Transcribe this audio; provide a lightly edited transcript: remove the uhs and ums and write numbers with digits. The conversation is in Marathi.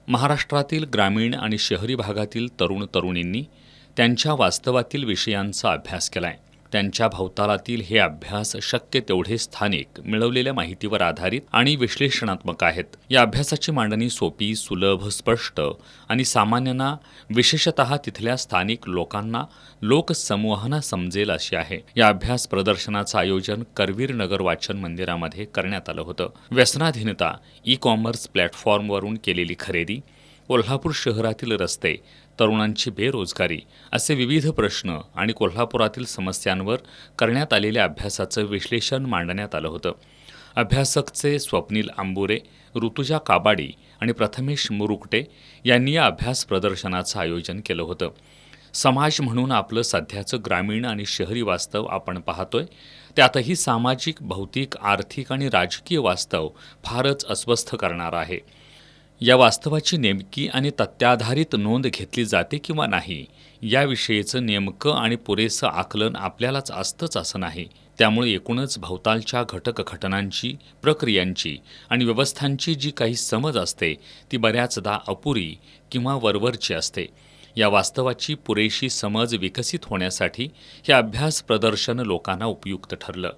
महाराष्ट्रातील ग्रामीण आणि शहरी भागातील तरुण तरुणींनी त्यांच्या वास्तवातील विषयांचा अभ्यास केलाय. त्यांच्या भोवतालातील हे अभ्यास शक्य तेवढे स्थानिक मिळवलेल्या माहितीवर आधारित आणि विश्लेषणात्मक आहेत. या अभ्यासाची मांडणी सोपी, सुलभ, स्पष्ट आणि सामान्यांना, विशेषतः तिथल्या स्थानिक लोकांना, लोकसमूहांना समजेल अशी आहे. या अभ्यास प्रदर्शनाचं आयोजन करवीर नगर वाचन मंदिरामध्ये करण्यात आलं होतं. व्यसनाधीनता, ई-कॉमर्स प्लॅटफॉर्मवरून केलेली खरेदी, कोल्हापूर शहरातील रस्ते, तरुणांची बेरोजगारी असे विविध प्रश्न आणि कोल्हापुरातील समस्यांवर करण्यात आलेल्या अभ्यासाचं विश्लेषण मांडण्यात आलं होतं. अभ्यासकचे स्वप्नील आंबुरे, ऋतुजा काबाडी आणि प्रथमेश मुरुकटे यांनी या अभ्यास प्रदर्शनाचं आयोजन केलं होतं. समाज म्हणून आपलं सध्याचं ग्रामीण आणि शहरी वास्तव आपण पाहतोय, त्यातही सामाजिक, भौतिक, आर्थिक आणि राजकीय वास्तव फारच अस्वस्थ करणारं आहे. या वास्तवाची नेमकी आणि तथ्याधारित नोंद घेतली जाते किंवा नाही, याविषयीचं नेमकं आणि पुरेसं आकलन आपल्यालाच असतंच असं नाही. त्यामुळे एकूणच भोवतालच्या घटक घटनांची, प्रक्रियांची आणि व्यवस्थांची जी काही समज असते ती बऱ्याचदा अपुरी किंवा वरवरची असते. या वास्तवाची पुरेशी समज विकसित होण्यासाठी हे अभ्यास प्रदर्शन लोकांना उपयुक्त ठरलं.